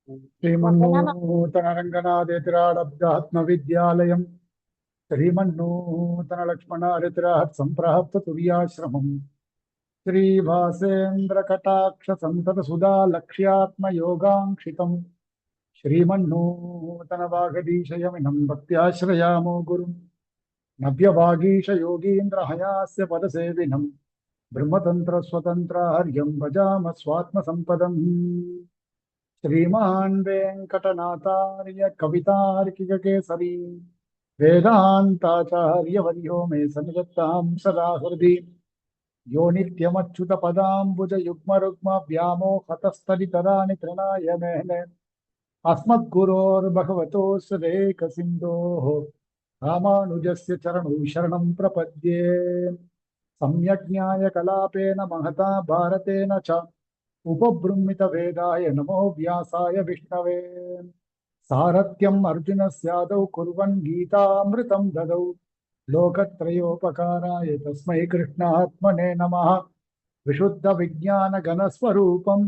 श्रीमन्नूतनरङ्गनाथेतिराडब्धात्मविद्यालयम् श्रीमन्नूतनलक्ष्मणारितिराट्सम्प्राप्ततुर्याश्रमम् श्रीभासेन्द्रकटाक्षसन्ततसुधा लक्ष्यात्मयोगाङ्क्षितम् श्रीमन्नूतनवागदीशयमिनम् भक्त्याश्रयामो गुरुम् नव्यवागीशयोगीन्द्रहयास्य पदसेविनम् ब्रह्मतन्त्रस्वतन्त्रार्यम् भजाम स्वात्मसम्पदम् श्रीमान् वेङ्कटनाथार्य कवितार्किककेसरी वेदान्ताचार्यवर्यो मे सन्निधत्तां सदा हृदि यो नित्यमच्युतपदाम्बुजयुग्मरुग्म व्यामोहतस्तदितराणि तृणाय मेने अस्मद्गुरोर्भगवतोऽस्य देकसिन्धोः रामानुजस्य चरणौ शरणं प्रपद्ये सम्यक् न्यायकलापेन महता भारतेन च उपबृंहित वेदाय नमो व्यासाय विष्णवे सारथ्यम् अर्जुनस्यादौ कुर्वन् गीतामृतं ददौ लोकत्रयोपकाराय तस्मै कृष्णात्मने नमः विशुद्धविज्ञानघनस्वरूपं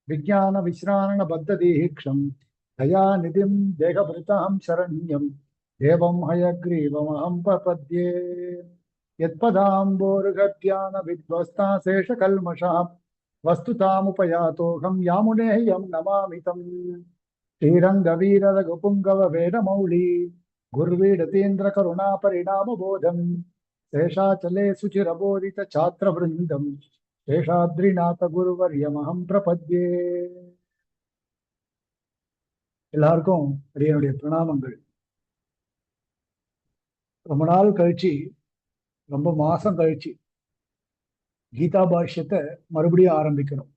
विज्ञानविश्राणबद्धदीक्षं दयानिधिं देहभृतां शरण्यं देवं हयग्रीवमहं प्रपद्ये यत्पदाम्बोरुगध्यानविध्वस्ता शेषकल्मषः वस्तुतामुपयातोऽहं यामुनेयं नमामि तम् श्रीरङ्गवीररघुपुङ्गव वेदमौली गुर्वीडतीन्द्रकरुणापरिणामबोधम् शेषाचले सुचिरबोधित छात्रवृन्दम् शेषाद्रिनाथ குருவர்யமகம் பிரபத்யே. எல்லாருக்கும் என்னுடைய பிரணாமங்கள். ரொம்ப நாள் கழிச்சு, ரொம்ப மாசம் கழிச்சு கீதா பாஷ்யத்தை மறுபடியும் ஆரம்பிக்கணும்.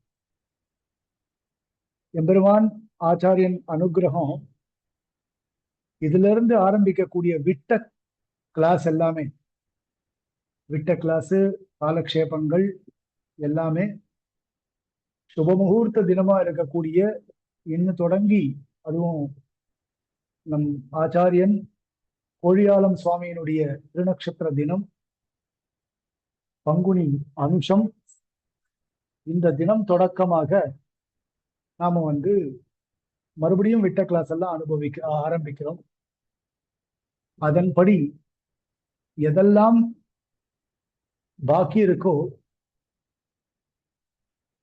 எம்பெருமான் ஆச்சாரியன் அனுகிரகம் இதுல இருந்து ஆரம்பிக்கக்கூடிய விட்ட கிளாஸ் எல்லாமே, விட்ட கிளாஸு, காலக்ஷேபங்கள் எல்லாமே சுபமுகூர்த்த தினமா இருக்கக்கூடிய இன்னும் தொடங்கி, அதுவும் நம் ஆச்சாரியன் கோழியாளம் சுவாமியினுடைய திருநக்ஷத்திர தினம் பங்குனி அனுஷம். இந்த தினம் தொடக்கமாக நாம மறுபடியும் விட்ட கிளாஸ் எல்லாம் ஆரம்பிக்கிறோம். அதன்படி எதெல்லாம் பாக்கி இருக்கோ,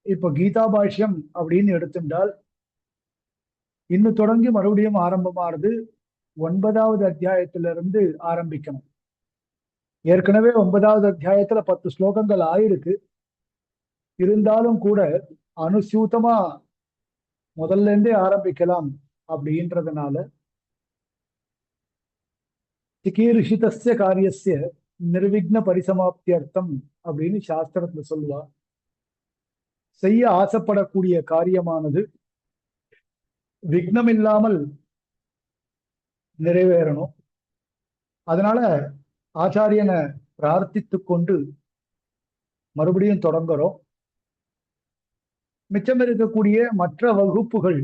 இப்ப கீதா பாஷ்யம் அப்படின்னு எடுத்துட்டால் இன்னும் தொடங்கி மறுபடியும் ஆரம்பமானது 9வது அத்தியாயத்திலிருந்து ஆரம்பிக்கணும். ஏற்கனவே 9வது அத்தியாயத்துல 10 ஸ்லோகங்கள் ஆயிருக்கு. இருந்தாலும் கூட அனுசூத்தமா முதல்ல இருந்தே ஆரம்பிக்கலாம் அப்படின்றதுனால சிகீர்ஷிதஸ்ய காரியஸ்ய நிர்விக்ன பரிசமாப்தியர்த்தம் அப்படின்னு சாஸ்திரத்துல சொல்லுவா. செய்ய ஆசைப்படக்கூடிய காரியமானது விக்னம் இல்லாமல் நிறைவேறணும். அதனால ஆச்சாரியனை பிரார்த்தித்து கொண்டு மறுபடியும் தொடங்குறோம். மிச்சம் இருக்கக்கூடிய மற்ற வகுப்புகள்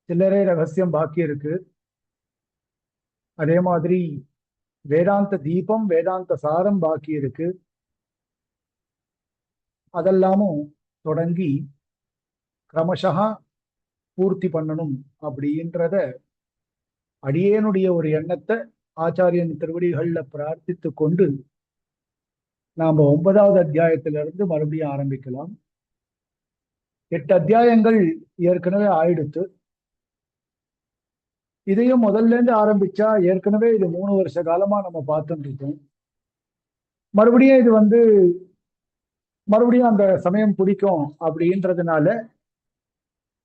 சில்லறை ரகசியம் பாக்கி இருக்கு. அதே மாதிரி வேதாந்த தீபம், வேதாந்த சாரம் பாக்கி இருக்கு. அதெல்லாமும் தொடங்கி கிரமசா பூர்த்தி பண்ணணும் அப்படின்றத அடியேனுடைய ஒரு எண்ணத்தை ஆச்சாரியன் திருவடிகள்ல பிரார்த்தித்து கொண்டு நாம 9வது அத்தியாயத்திலிருந்து மறுபடியும் ஆரம்பிக்கலாம். 8 அத்தியாயங்கள் ஏற்கனவே ஆயிடுத்து. இதையும் முதல்ல இருந்து ஆரம்பிச்சா ஏற்கனவே இது 3 வருஷ காலமா நம்ம பார்த்துட்டு இருக்கோம். மறுபடியும் இது மறுபடியும் அந்த சமயம் பிடிக்கும் அப்படின்றதுனால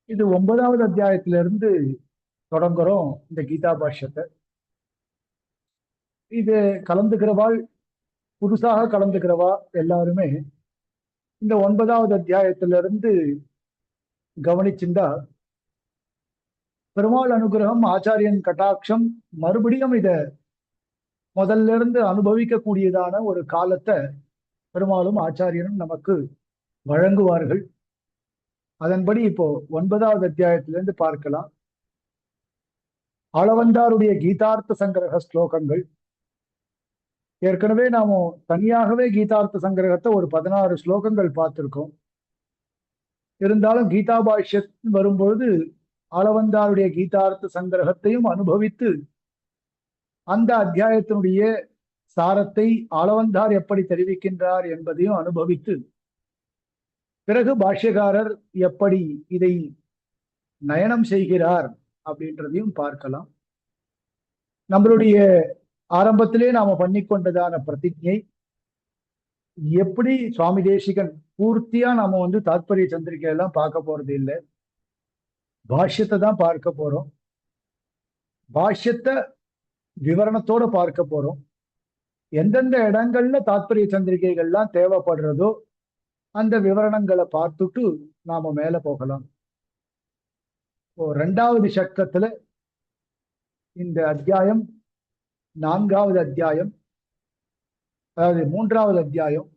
இது 9வது அத்தியாயத்திலிருந்து தொடங்குறோம் இந்த கீதா பாஷ்யத்தை. இது கலந்துக்கிறவாள், புதுசாக கலந்துக்கிறவா எல்லாருமே இந்த 9வது அத்தியாயத்திலிருந்து கவனிச்சிருந்தா பெருமாள் அனுகிரகம், ஆச்சாரியன் கட்டாட்சம் மறுபடியும் இத முதல்ல இருந்து அனுபவிக்கக்கூடியதான ஒரு காலத்தை பெருமாளும் ஆச்சாரியனும் நமக்கு வழங்குவார்கள். அதன்படி இப்போ 9வது அத்தியாயத்திலிருந்து பார்க்கலாம். ஆளவந்தாருடைய கீதார்த்த சங்கிரக ஸ்லோகங்கள். ஏற்கனவே நாம தனியாகவே கீதார்த்த சங்கிரகத்தை ஒரு 16 ஸ்லோகங்கள் பார்த்திருக்கோம். இருந்தாலும் கீதா பாஷ்யம் வரும்பொழுது ஆளவந்தாருடைய கீதார்த்த சங்கிரகத்தையும் அனுபவித்து அந்த அத்தியாயத்தினுடைய சாரத்தை ஆளவந்தார் எப்படி தெரிவிக்கின்றார் என்பதையும் அனுபவித்து பிறகு பாஷ்யக்காரர் எப்படி இதை நயனம் செய்கிறார் அப்படின்றதையும் பார்க்கலாம். நம்மளுடைய ஆரம்பத்திலே நாம பண்ணிக்கொண்டதான பிரதிஜை எப்படி சுவாமி தேசிகன் பூர்த்தியா நாம தாத்பரிய சந்திரிகை எல்லாம் பார்க்க போறது இல்லை, பாஷ்யத்தை தான் பார்க்க போறோம். பாஷ்யத்தை விவரணத்தோட பார்க்க போறோம். எந்தெந்த இடங்கள்ல தாத்பரிய சந்திரிகைகள்லாம் தேவைப்படுறதோ அந்த விவரணங்களை பார்த்துட்டு நாம மேல போகலாம். ரெண்டாவது சக்கத்துல இந்த அத்தியாயம் 4வது அத்தியாயம், அதாவது 3வது அத்தியாயம்.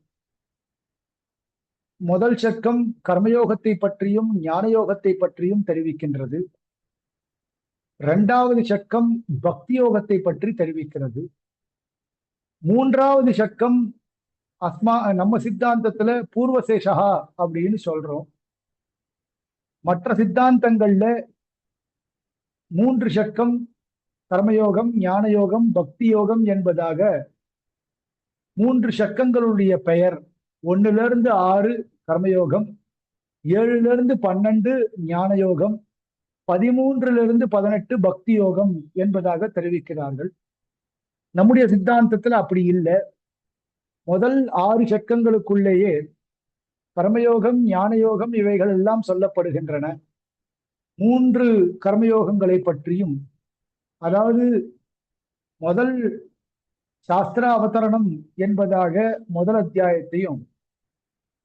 முதல் சக்கம் கர்மயோகத்தை பற்றியும் ஞான யோகத்தை பற்றியும் தெரிவிக்கின்றது. 2வது சக்கம் பக்தி யோகத்தை பற்றி தெரிவிக்கிறது. 3வது சக்கம் நம்ம சித்தாந்தத்துல பூர்வசேஷா அப்படின்னு சொல்றோம். மற்ற சித்தாந்தங்கள்ல 3 சக்கம் கர்மயோகம், ஞான யோகம், பக்தி யோகம் என்பதாக 3 சக்கங்களுடைய பெயர். 1லிருந்து 6 கர்மயோகம், 7லிருந்து 12 ஞான யோகம், 13லிருந்து 18 பக்தி யோகம் என்பதாக தெரிவிக்கிறார்கள். நம்முடைய சித்தாந்தத்துல அப்படி இல்லை. முதல் 6 சக்கங்களுக்குள்ளேயே கர்மயோகம், ஞான யோகம் இவைகள் எல்லாம் சொல்லப்படுகின்றன. 3 கர்மயோகங்களை பற்றியும், அதாவது முதல் சாஸ்திர அவதரணம் என்பதாக முதல் அத்தியாயத்தையும்,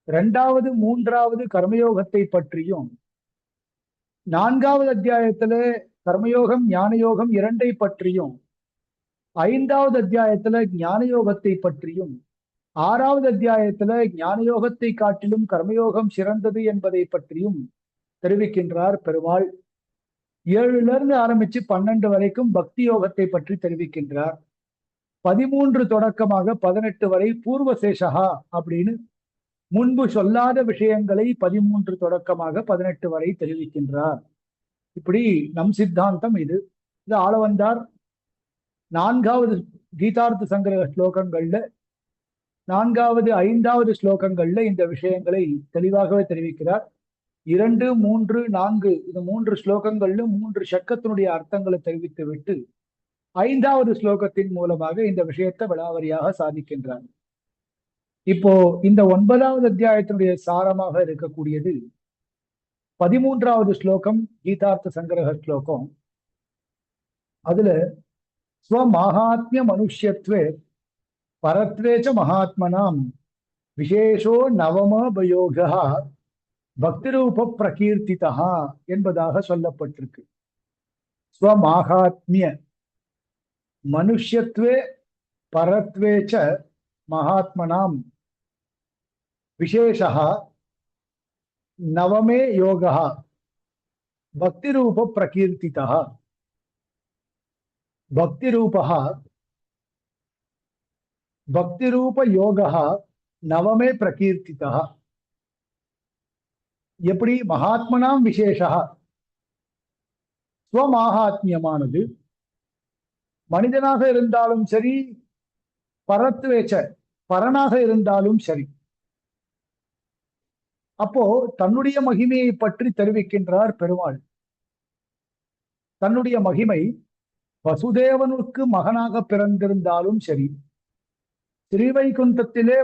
2வது 3வது கர்மயோகத்தை பற்றியும், 4வது அத்தியாயத்துல கர்மயோகம் ஞான யோகம் 2ஐ பற்றியும், 5வது அத்தியாயத்துல ஞான யோகத்தை பற்றியும், 6வது அத்தியாயத்துல ஞான யோகத்தை காட்டிலும் கர்மயோகம் சிறந்தது என்பதை பற்றியும் தெரிவிக்கின்றார் பெருமாள். 7லிருந்து ஆரம்பிச்சு 12 வரைக்கும் பக்தி யோகத்தை பற்றி தெரிவிக்கின்றார். 13 தொடக்கமாக 18 வரை பூர்வசேஷா அப்படின்னு முன்பு சொல்லாத விஷயங்களை 13 தொடக்கமாக 18 வரை தெரிவிக்கின்றார். இப்படி நம் சித்தாந்தம் இது. இது ஆளவந்தார் 4வது கீதார்த்த சங்கிரக ஸ்லோகங்கள்ல 4வது 5வது ஸ்லோகங்கள்ல இந்த விஷயங்களை தெளிவாகவே தெரிவிக்கிறார். 2, 3, 4 இது 3 ஸ்லோகங்கள்ல 3 சக்கத்தினுடைய அர்த்தங்களை தெரிவித்து விட்டு 5வது ஸ்லோகத்தின் மூலமாக இந்த விஷயத்தை விளாவரியாக சாதிக்கின்றார். இப்போ இந்த 9வது அத்தியாயத்தினுடைய சாரமாக இருக்கக்கூடியது 13வது ஸ்லோகம், கீதார்த்த சங்கிரக ஸ்லோகம். அதுல ஸ்வமாஹாத்மிய மனுஷ்யத்வே பரத்வேச்ச மகாத்மனாம் விசேஷோ நவமபயோகா பக்திரூப பிரகீர்த்திதா என்பதாக சொல்லப்பட்டிருக்கு. ஸ்வமாஹாத்மிய மனுஷ்யத்வே பரத்வேச்ச மகாத்மனாம் விசேஷா நவமே யோகா பக்திரூப பிரகீர்த்திதா. பக்திரூப யோகா நவமே பிரகீர்த்திதா. எப்படி மகாத்மனாம் விசேஷா, ஸ்வமாகாத்மியமானது மனிதனாக இருந்தாலும் சரி, பரத்வேச்ச பரனாக இருந்தாலும் சரி. அப்போ தன்னுடைய மகிமையை பற்றி தெரிவிக்கின்றார் பெருமாள். தன்னுடைய மகிமை வசுதேவனுக்கு மகனாக பிறந்திருந்தாலும் சரி, ஸ்ரீவைகுண்டத்திலே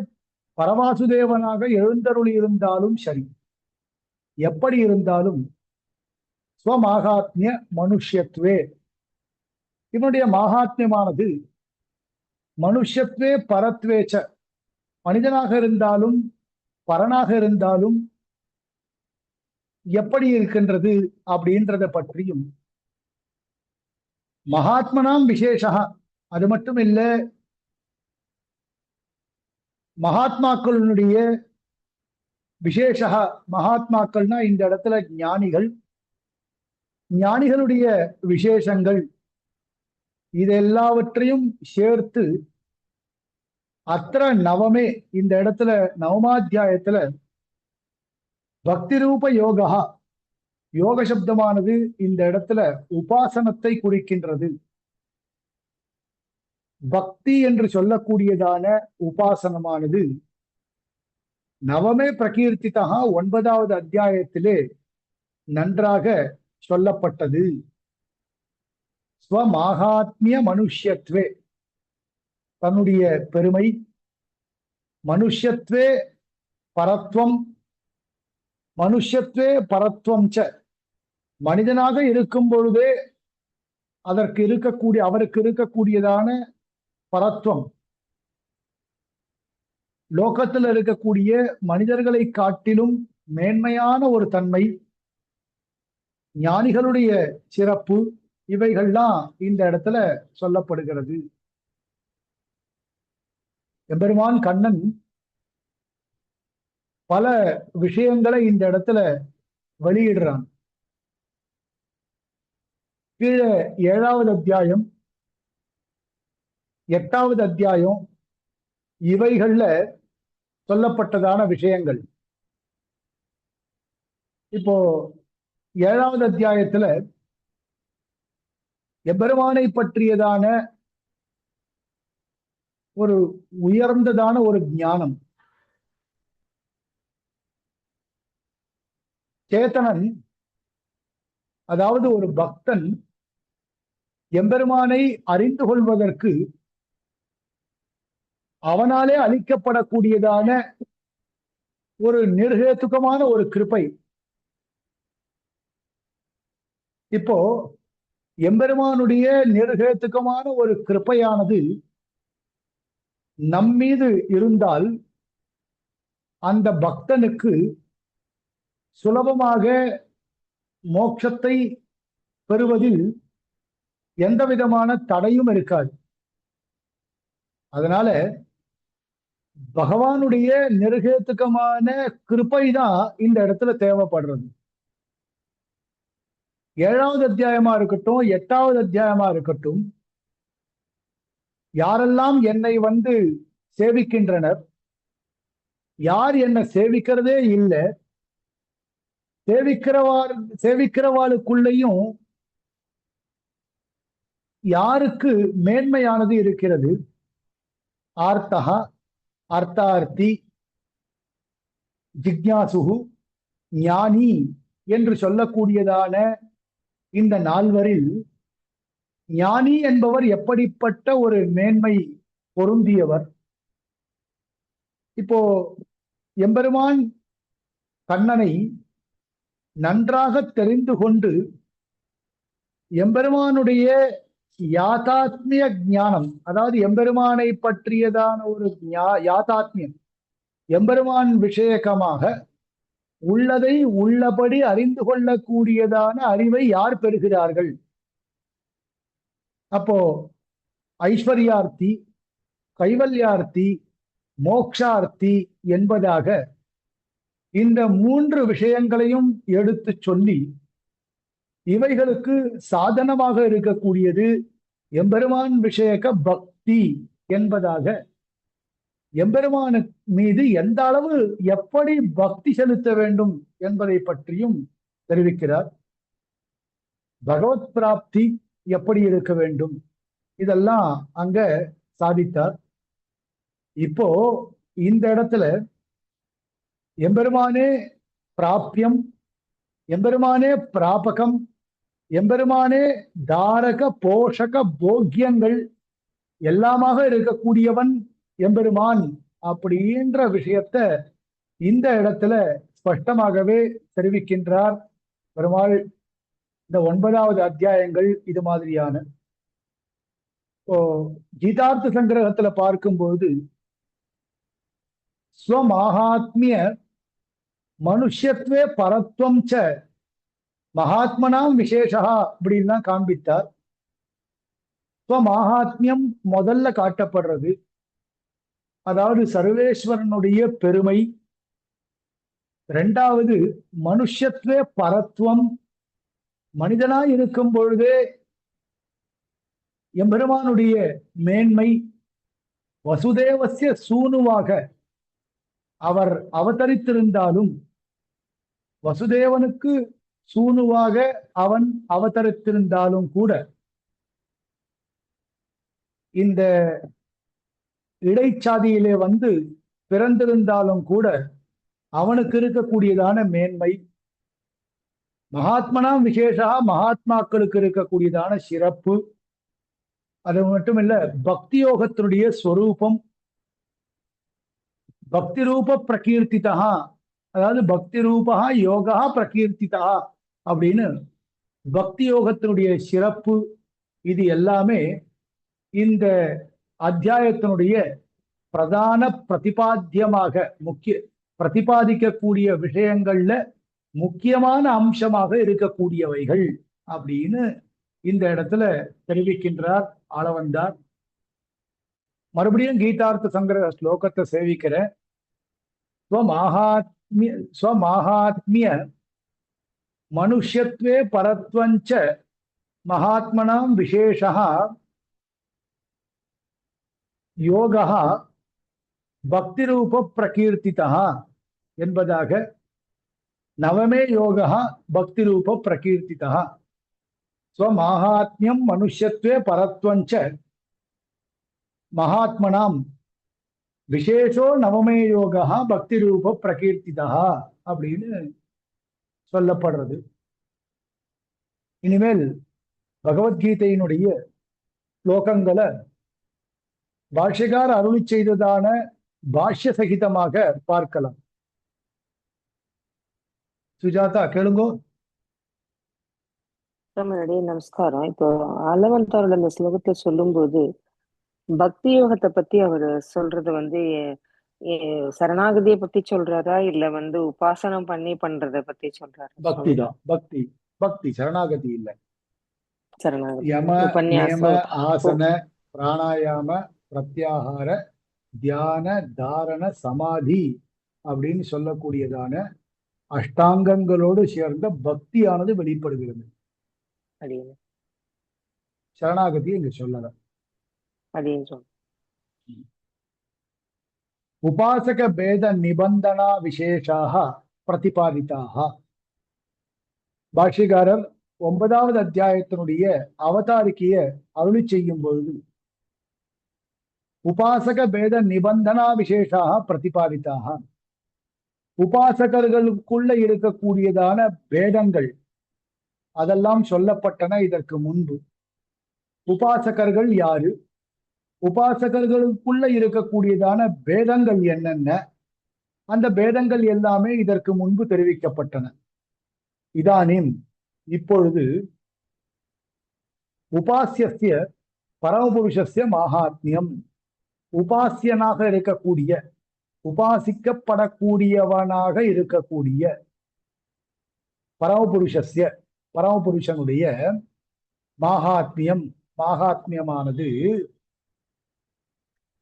பரவாசுதேவனாக எழுந்தருளி இருந்தாலும் சரி, எப்படி இருந்தாலும் ஸ்வமாகாத்மிய மனுஷ்யத்வே, இவனுடைய மகாத்மியமானது மனுஷ்யத்வே பரத்வேச்ச மனிதனாக இருந்தாலும் பரனாக இருந்தாலும் எப்படி இருக்கின்றது அப்படின்றத பற்றியும், மகாத்மனாம் விசேஷா, அது மட்டும் இல்ல, மகாத்மாக்களுடைய விசேஷா, மகாத்மாக்கள்னா இந்த இடத்துல ஞானிகள், ஞானிகளுடைய விசேஷங்கள், இதெல்லாவற்றையும் சேர்த்து அத்திர நவமே, இந்த இடத்துல நவமாத்தியாயத்துல பக்தி ரூப யோகா, யோக சப்தமானது இந்த இடத்துல உபாசனத்தை குறிக்கின்றது. பக்தி என்று சொல்லக்கூடியதான உபாசனமானது நவமே பிரகீர்த்திதா 9வது அத்தியாயத்திலே நன்றாக சொல்லப்பட்டது. ஸ்வமாகாத்மிய மனுஷ்யத்வே, தன்னுடைய பெருமை, மனுஷ்யத்வே பரத்வம், மனுஷ்யத்வே பரத்வம் ச, மனிதனாக இருக்கும் பொழுதே அவருக்கு இருக்கக்கூடியதான பரத்வம், லோகத்தில் இருக்கக்கூடிய மனிதர்களை காட்டிலும் மேன்மையான ஒரு தன்மை, ஞானிகளுடைய சிறப்பு, இவைகள்லாம் இந்த இடத்துல சொல்லப்படுகிறது. எம்பெருமான் கண்ணன் பல விஷயங்களை இந்த இடத்துல வெளியிடுறான். கீழே 7வது அத்தியாயம், 8வது அத்தியாயம், இவைகள்ல சொல்லப்பட்டதான விஷயங்கள். இப்போ 7வது அத்தியாயத்துல எம்பெருமானை பற்றியதான ஒரு உயர்ந்ததான ஒரு ஞானம். சேத்தனன், அதாவது ஒரு பக்தன், எம்பெருமானை அறிந்து கொள்வதற்கு அவனாலே அளிக்கப்படக்கூடியதான ஒரு நிர்ஹேதுகமான ஒரு கிருபை. இப்போ எம்பெருமானுடைய நிர்ஹேதுகமான ஒரு கிருபையானது நம்மீது இருந்தால் அந்த பக்தனுக்கு சுலபமாக மோட்சத்தை பெறுவதில் எந்த விதமான தடையும் இருக்காது. அதனால பகவானுடைய நிர்ஹேதுகமான கிருபை தான் இந்த இடத்துல தேவைப்படுறது. 7வது அத்தியாயமா இருக்கட்டும், 8வது அத்தியாயமா இருக்கட்டும், யாரெல்லாம் என்னை வந்து சேவிக்கின்றனர், யார் என்னை சேவிக்கிறதே இல்லை, சேவிக்கிறவாளுக்குள்ளேயும் யாருக்கு மேன்மையானது இருக்கிறது, ஆர்த்தஹா, அர்த்தார்த்தி, ஜிக்ஞாசுகு, ஞானி என்று சொல்லக்கூடியதான இந்த 4வரில் ஞானி என்பவர் எப்படிப்பட்ட ஒரு மேன்மை பொருந்தியவர். இப்போ எம்பெருமான் கண்ணனை நன்றாக தெரிந்து கொண்டு எம்பெருமானுடைய யாதாத்மிய ஞானம், அதாவது எம்பெருமானை பற்றியதான ஒரு யாதாத்மியம், எம்பெருமான் விஷயகமாக உள்ளதை உள்ளபடி அறிந்து கொள்ளக்கூடியதான அறிவை யார் பெறுகிறார்கள்? அப்போ ஐஸ்வர்யார்த்தி, கைவல்யார்த்தி, மோக்ஷார்த்தி என்பதாக இந்த 3 விஷயங்களையும் எடுத்து சொல்லி இவைகளுக்கு சாதனமாக இருக்கக்கூடியது எம்பெருமான் விஷயக பக்தி என்பதாக எம்பெருமான மீது எந்த அளவு எப்படி பக்தி செலுத்த வேண்டும் என்பதை பற்றியும் தெரிவிக்கிறார். பகவத் பிராப்தி எப்படி இருக்க வேண்டும், இதெல்லாம் அங்க சாதித்தார். இப்போ இந்த இடத்துல எம்பெருமானே பிராப்தியம், எம்பெருமானே பிராபகம், எம்பெருமானே தாரக போஷக போக்கியங்கள் எல்லாமாக இருக்கக்கூடியவன் எம்பெருமான் அப்படின்ற விஷயத்தை இந்த இடத்துல ஸ்பஷ்டமாகவே தெரிவிக்கின்றார் பெருமாள். இந்த 9வது அத்தியாயங்கள் இது மாதிரியான கீதார்த்த சங்கிரகத்துல பார்க்கும்போது ஸ்வமாகாத்மிய மனுஷ்யத்வே பரத்வம் ச மகாத்மனாம் விசேஷா அப்படின்னு தான் காண்பித்தார். ஸ்வமாகாத்மியம் முதல்ல காட்டப்படுறது, அதாவது சர்வேஸ்வரனுடைய பெருமை. 2வது மனுஷ்யத்வே பரத்வம், மனிதனாய் இருக்கும் பொழுதே எம்பெருமானுடைய மேன்மை. வசுதேவசிய சூனுவாக அவர் அவதரித்திருந்தாலும் வசுதேவனுக்கு சூனுவாக அவன் அவதரித்திருந்தாலும் கூட இந்த இடைச்சாதியிலே வந்து பிறந்திருந்தாலும் கூட அவனுக்கு இருக்கக்கூடியதான மேன்மை, மகாத்மனாம் விசேஷா மகாத்மாக்களுக்கு இருக்கக்கூடியதான சிறப்பு, அது மட்டும் இல்ல பக்தி யோகத்தினுடைய ஸ்வரூபம், பக்தி ரூப பிரகீர்த்திதா, அதாவது பக்தி ரூபா யோகா பிரகீர்த்திதா அப்படின்னு பக்தி யோகத்தினுடைய சிறப்பு, இது எல்லாமே இந்த அத்தியாயத்தினுடைய பிரதான பிரதிபாத்தியமாக பிரதிபாதிக்கக்கூடிய விஷயங்கள்ல முக்கியமான அம்சமாக இருக்கக்கூடியவைகள் அப்படின்னு இந்த இடத்துல தெரிவிக்கின்றார் ஆளவந்தார். மறுபடியும் கீதார்த்த சங்கிரக ஸ்லோகத்தை சேவிக்கிற ஸ்வமாஹாத்மிய மனுஷ்யத்வே பரத்வஞ்ச மகாத்மனாம் விசேஷா யோகா பக்தி ரூப பிரகீர்த்திதா என்பதாக நவமே யோகா பக்தி ரூப பிரகீர்த்திதா ஸ்வமாஹாத்மியம் மனுஷ்யத்வே பரத்வஞ்ச மகாத்மனாம் விசேஷோ நவமே யோகா பக்தி ரூப பிரகீர்த்திதா அப்படின்னு சொல்லப்படுறது. இனிமேல் பகவத்கீதையினுடைய ஸ்லோகங்களை பாஷ்யக்கார் அருளி செய்ததான பாஷ்ய சகிதமாக பார்க்கலாம். சுஜாதா கேளுங்கோ. நமஸ்காரம். இப்போ ஆளவந்தாரோட அந்த ஸ்லோகத்தை சொல்லும்போது பக்தி யோகத்தை பத்தி அவர் சொல்றது வந்து சரணாகதியை பத்தி சொல்றாரா இல்ல உபாசனம் பண்ணி பண்றத பத்தி சொல்றாரா? பக்தி தான். பக்தி பக்தி சரணாகதி இல்ல. சரணாகதி யம நியம ஆசன பிராணாயாம பிரத்யாகார தியான தாரண சமாதி அப்படின்னு சொல்லக்கூடியதான அஷ்டாங்கங்களோடு சேர்ந்த பக்தியானது வெளிப்படுகிறது. சரணாகதி இங்க சொல்லல. உபாசக பேத நிபந்தனா விசேஷாக பிரதிபாதிதாக. பாஷ்யக்காரர் 9வது அத்தியாயத்தினுடைய அவதாரிக்கைய அருளி செய்யும் பொழுது உபாசக பேத நிபந்தனா விசேஷாக பிரதிபாதிதாக, உபாசகர்களுக்குள்ள இருக்கக்கூடியதான பேதங்கள் அதெல்லாம் சொல்லப்பட்டன இதற்கு முன்பு. உபாசகர்கள் யாரு, உபாசகர்களுக்குள்ள இருக்கக்கூடியதான பேதங்கள் என்னென்ன, அந்த பேதங்கள் எல்லாமே இதற்கு முன்பு தெரிவிக்கப்பட்டன. இதானிம் இப்பொழுது உபாசிய பரமபுருஷஸ்ய மகாத்மியம், உபாசியனாக இருக்கக்கூடிய உபாசிக்கப்படக்கூடியவனாக இருக்கக்கூடிய பரமபுருஷஸ்ய பரமபுருஷனுடைய மகாத்மியம், மகாத்மியமானது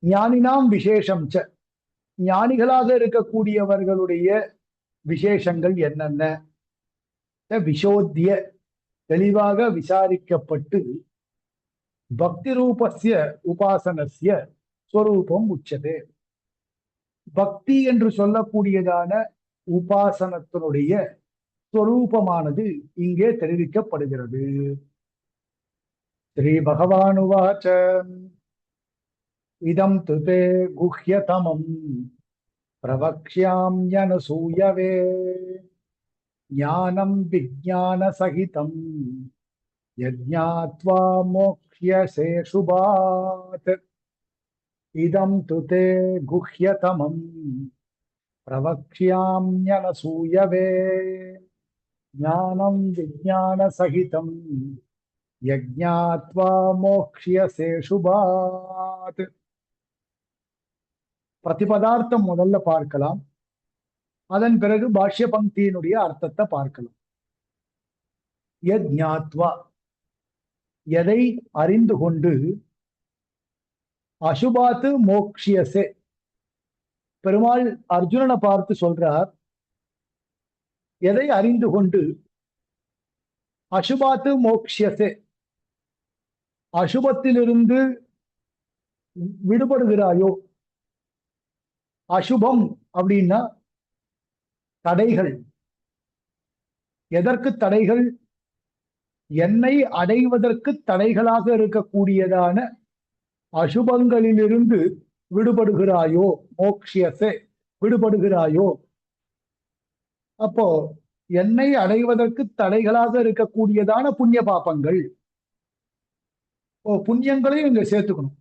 ஞானினாம் விசேஷம் ச, ஞானிகளாக இருக்கக்கூடியவர்களுடைய விசேஷங்கள் என்னென்ன விசோத்திய தெளிவாக விசாரிக்கப்பட்டு பக்தி ரூபஸ்ய உபாசனஸ்ய ஸ்வரூபம் உச்சதே. பக்தி என்று சொல்லக்கூடியதான உபாசனத்தினுடைய ஸ்வரூபமானது இங்கே தெரிவிக்கப்படுகிறது. ஸ்ரீ பகவானுவாச்ச இதம் துதே குஹ்யதமம் பிரவக்ஷ்யாம்யனசூயவே ஞானம் விஜ்ஞான சகிதம் யஜ்ஞாத்வா மோக்ஷ்யசே சுபாத். இதம் துதே குஹ்யதமம் பிரவக்ஷ்யாம்யனசூயவே ஞானம் விஜ்ஞான சகிதம் யஜ்ஞாத்வா மோக்ஷ்யசே சுபாத். பிரதிபதார்த்தம் முதல்ல பார்க்கலாம், அதன் பிறகு பாஷ்ய பங்கியினுடைய அர்த்தத்தை பார்க்கலாம். யஜ்ஞாத்வா எதை அறிந்து கொண்டு, அசுபாத்து மோக்ஷியசே, பெருமாள் அர்ஜுனனை பார்த்து சொல்றார், எதை அறிந்து கொண்டு அசுபாத்து மோக்ஷியசே, அசுபத்திலிருந்து விடுபடுகிறாயோ. அசுபம் அப்படின்னா தடைகள், எதற்கு தடைகள்? என்னை அடைவதற்கு தடைகளாக இருக்கக்கூடியதான அசுபங்களிலிருந்து விடுபடுகிறாயோ, மோக்ஷியசே, விடுபடுகிறாயோ. அப்போ என்னை அடைவதற்கு தடைகளாக இருக்கக்கூடியதான புண்ணிய பாபங்கள், புண்ணியங்களையும் இங்க சேர்த்துக்கணும்.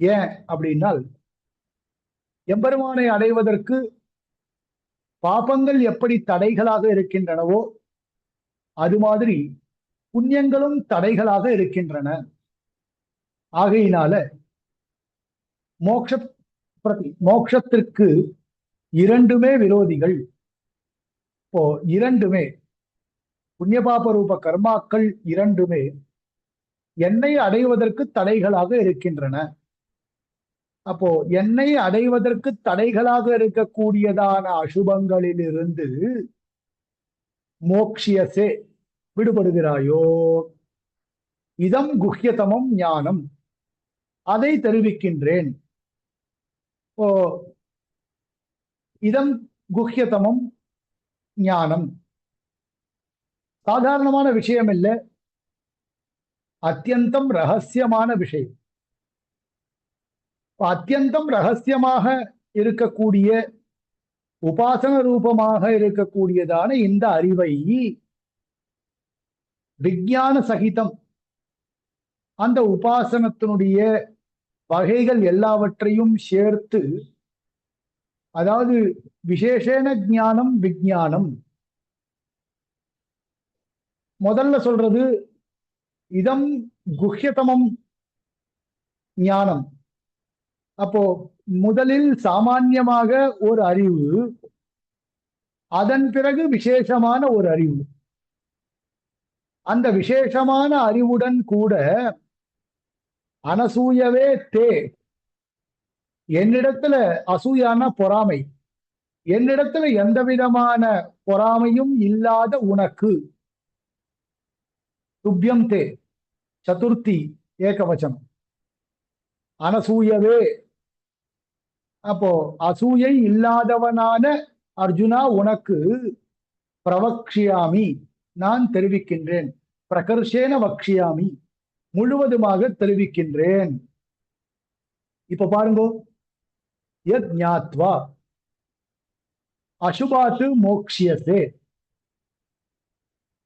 ஏன் அப்படின்னால், எம்பெருமானை அடைவதற்கு பாபங்கள் எப்படி தடைகளாக இருக்கின்றனவோ அது மாதிரி புண்ணியங்களும் தடைகளாக இருக்கின்றன. ஆகையினால மோட்சத்திற்கு இரண்டுமே விரோதிகள். இப்போ இரண்டுமே புண்ணிய பாப ரூப கர்மாக்கள் இரண்டுமே என்னை அடைவதற்கு தடைகளாக இருக்கின்றன. அப்போ என்னை அடைவதற்கு தடைகளாக இருக்கக்கூடியதான அசுபங்களிலிருந்து மோக்ஷியசே, விடுபடுகிறாயோ. இதம் குஹ்யதமம் ஞானம், அதை தெரிவிக்கின்றேன். ஓ, இதம் குஹ்யதமம் ஞானம் சாதாரணமான விஷயம் இல்லை, அத்தியந்தம் ரகசியமான விஷயம். அத்தியந்தம் ரகசியமாக இருக்கக்கூடிய உபாசன ரூபமாக இருக்கக்கூடியதான இந்த அறிவை விஞ்ஞான சகிதம் அந்த உபாசனத்தினுடைய வகைகள் எல்லாவற்றையும் சேர்த்து, அதாவது விசேஷேன ஞானம் விஞ்ஞானம். முதல்ல சொல்றது இதம் குஹ்யதமம் ஞானம். அப்போ முதலில் சாமான்யமாக ஒரு அறிவு, அதன் பிறகு விசேஷமான ஒரு அறிவு. அந்த விசேஷமான அறிவுடன் கூட அனசூயவே தே, என்னிடத்துல அசூயான பொறாமை, என்னிடத்துல எந்த விதமான பொறாமையும் இல்லாத உனக்கு, துப்யம் தே, சதுர்த்தி ஏகவச்சனம், அனசூயவே. அப்போ அசூயை இல்லாதவனான அர்ஜுனா உனக்கு பிரவக்ஷியாமி, நான் தெரிவிக்கின்றேன். பிரகர்ஷேன வக்ஷியாமி, முழுவதுமாக தெரிவிக்கின்றேன். இப்ப பாருங்க, யத் ஞாத்வா அசுபாத்து மோக்ஷியசே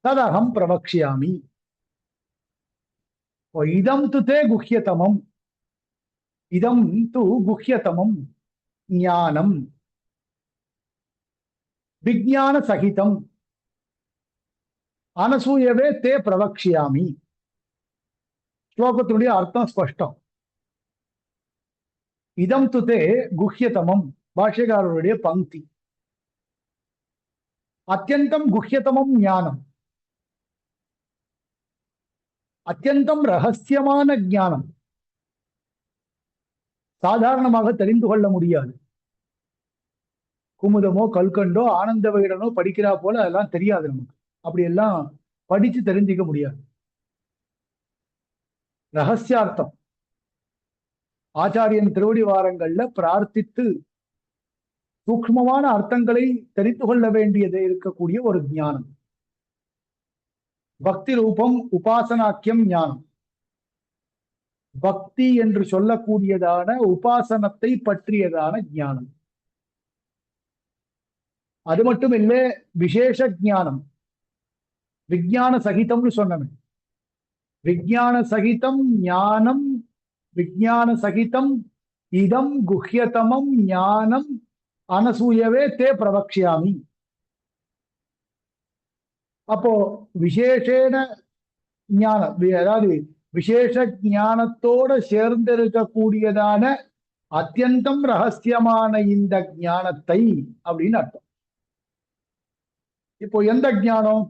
ததகம் பிரவக்ஷியாமி. இதம் து தே குஹ்யதமம், இதம் து குஹ்யதமம் ஞானம் விஞ்ஞான சகிதம் அனசூயவே தே பிரவக்ஷியாமி. ஸ்லோகத்தினுடைய அர்த்தம் ஸ்பஷ்டம். இதம் து தே குஹ்யதமம் பாஷ்யக்காரருடைய பங்கி. அத்தியந்தம் குஹ்யதமம் ஞானம், அத்தியந்தம் ரகசியமான ஞானம். சாதாரணமாக தெரிந்து கொள்ள முடியாது. குமுதமோ கல்கண்டோ ஆனந்த விகடனோ படிக்கிறா போல அதெல்லாம் தெரியாது நமக்கு. அப்படி எல்லாம் படிச்சு தெரிஞ்சுக்க முடியாது. ரகசியார்த்தம் ஆச்சாரியன் திருவடி வாரங்கள்ல பிரார்த்தித்து சூக்ஷ்மமான அர்த்தங்களை தெரிந்து கொள்ள வேண்டியது இருக்கக்கூடிய ஒரு ஞானம். பக்தி ரூபம் உபாசனாக்கியம் ஞானம். பக்தி என்று சொல்லக்கூடியதான உபாசனத்தை பற்றியதான ஞானம். அது மட்டும் இல்லை, விசேஷ ஞானம். விஞ்ஞான சகிதம்னு சொன்னேன். விஞ்ஞான சகிதம் ஞானம், விஞ்ஞான சகிதம் இதம் குஹ்யதமம் ஞானம் அனசூயவே தே பிரவக்ஷியாமி. அப்போ விசேஷேன ஞானம், அதாவது விசேஷ ஞானத்தோட சேர்ந்திருக்கக்கூடியதான அத்தியந்தம் ரகசியமான இந்த ஞானத்தை அப்படின்னு அர்த்தம். இப்போ எந்த ஞானம்?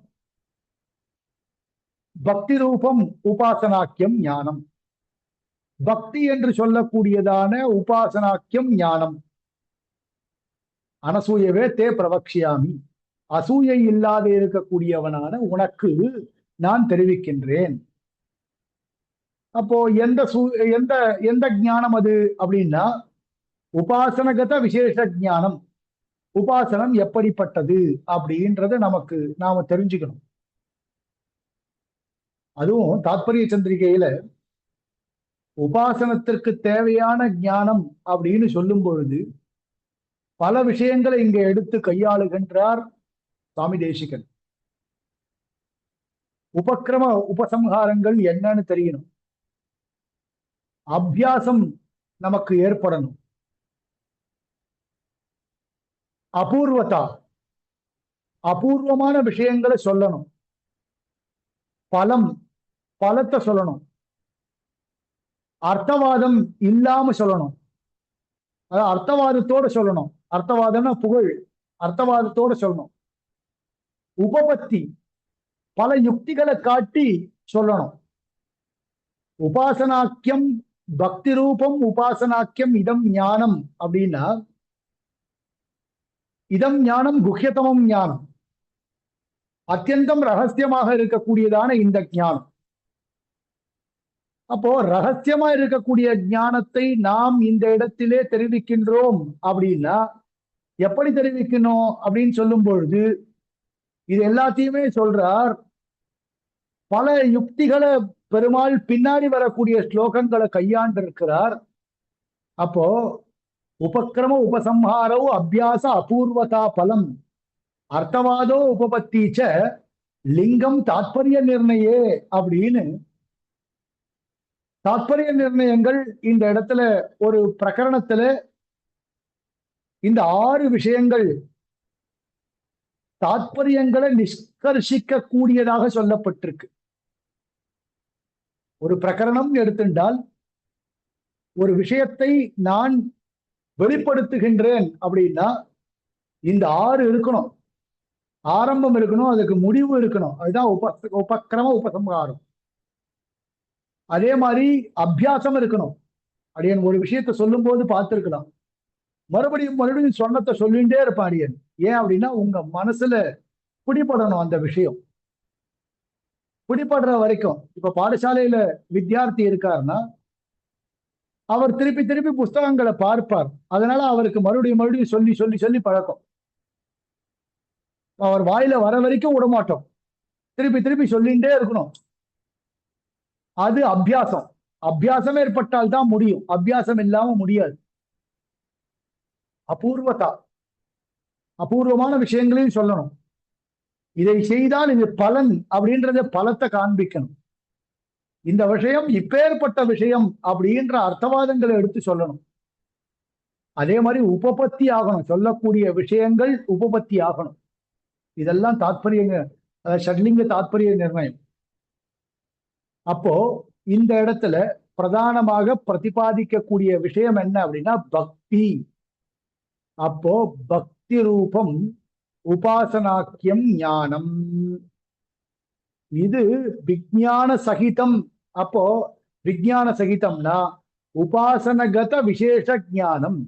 பக்தி ரூபம் உபாசனாக்கியம் ஞானம். பக்தி என்று சொல்லக்கூடியதான உபாசனாக்கியம் ஞானம். அனசூயவே தே பிரவக்ஷியாமி, அசூயை இல்லாத இருக்கக்கூடியவனான உனக்கு நான் தெரிவிக்கின்றேன். அப்போ எந்த எந்த எந்த ஞானம் அது அப்படின்னா, உபாசனகத விசேஷ ஞானம். உபாசனம் எப்படிப்பட்டது அப்படின்றத நாம தெரிஞ்சுக்கணும். அதுவும் தாத்பரிய சந்திரிகையில உபாசனத்திற்கு தேவையான ஞானம் அப்படின்னு சொல்லும் பொழுது பல விஷயங்களை இங்க எடுத்து கையாளுகின்றார் சுவாமி தேசிகன். உபக்கிரம உபசம்ஹாரங்கள் என்னன்னு தெரியணும், அபியாசம் நமக்கு ஏற்படணும், அபூர்வதா அபூர்வமான விஷயங்களை சொல்லணும், பலத்தை சொல்லணும், அர்த்தவாதம் இல்லாம சொல்லணும், அதாவது அர்த்தவாதத்தோட சொல்லணும். அர்த்தவாதம்னா புகழ், அர்த்தவாதத்தோட சொல்லணும். உபபத்தி பல யுக்திகளை காட்டி சொல்லணும். உபாசனாக்கியம் பக்தி ரூபம் உபாசனாக்கியம் இதம் ஞானம் அப்படின்னா, இதம் ஞானம் குஹ்யதமம் ஞானம், அத்தியந்தம் ரகசியமாக இருக்கக்கூடியதான இந்த ஞானம். அப்போ ரகசியமா இருக்கக்கூடிய ஞானத்தை நாம் இந்த இடத்திலே தெரிவிக்கின்றோம் அப்படின்னா எப்படி தெரிவிக்கணும் அப்படின்னு சொல்லும் பொழுது இது எல்லாத்தையுமே சொல்றார். பல யுக்திகளை பெருமாள் பின்னாடி வரக்கூடிய ஸ்லோகங்களை கையாண்டு இருக்கிறார். அப்போ உபக்கிரம உபசம்ஹாரோ அபியாச அபூர்வதா பலம் அர்த்தவாதோ உபபத்தீச்ச லிங்கம் தாத்பரிய நிர்ணயே அப்படின்னு தாத்பரிய நிர்ணயங்கள் இந்த இடத்துல ஒரு பிரகரணத்துல இந்த 6 விஷயங்கள் தாத்பரியங்களை நிஷ்கர்ஷிக்க கூடியதாக சொல்லப்பட்டிருக்கு. ஒரு பிரகரணம் எடுத்துட்டால் ஒரு விஷயத்தை நான் வெளிப்படுத்துகின்றேன் அப்படின்னா இந்த 6 இருக்கணும், ஆரம்பம் இருக்கணும், அதுக்கு முடிவு இருக்கணும். அதுதான் உபக்கிரம உபசம்ஹாரம். அதே மாதிரி அபியாசம் இருக்கணும். அடியன் ஒரு விஷயத்த சொல்லும் போது பார்த்திருக்கலாம், மறுபடியும் சொன்னத்தை சொல்லிட்டே இருப்பான் அடியன். ஏன் அப்படின்னா உங்க மனசுல பிடிபடணும் அந்த விஷயம். பிடிபடுற வரைக்கும் இப்ப பாடசாலையில வித்தியார்த்தி இருக்காருன்னா அவர் திருப்பி திருப்பி புஸ்தகங்களை பார்ப்பார். அதனால அவருக்கு மறுபடியும் சொல்லி சொல்லி சொல்லி பழக்கம். அவர் வாயில வர வரைக்கும் விடமாட்டோம், திருப்பி திருப்பி சொல்லிட்டே இருக்கணும். அது அபியாசம். அபியாசம் ஏற்பட்டால் தான் முடியும், அபியாசம் இல்லாம முடியாது. அபூர்வதா அபூர்வமான விஷயங்களையும் சொல்லணும். இதை செய்தால் இது பலன் அப்படின்றத பலத்தை காண்பிக்கணும். இந்த விஷயம் இப்பேற்பட்ட விஷயம் அப்படின்ற அர்த்தவாதங்களை எடுத்து சொல்லணும். அதே மாதிரி உபபத்தி ஆகணும், சொல்லக்கூடிய விஷயங்கள் உபபத்தி ஆகணும். இதெல்லாம் தாத்பரிய ஷட்லிங்க தாத்பரிய நிர்ணயம். அப்போ இந்த இடத்துல பிரதானமாக பிரதிபாதிக்கக்கூடிய விஷயம் என்ன அப்படின்னா பக்தி. அப்போ பக்தி ரூபம் உபாசனாக்கியம் ஞானம், இது விஞ்ஞான சகிதம். அப்போ விஞ்ஞான சகிதம்னா உபாசனகத விசேஷ ஞானம்.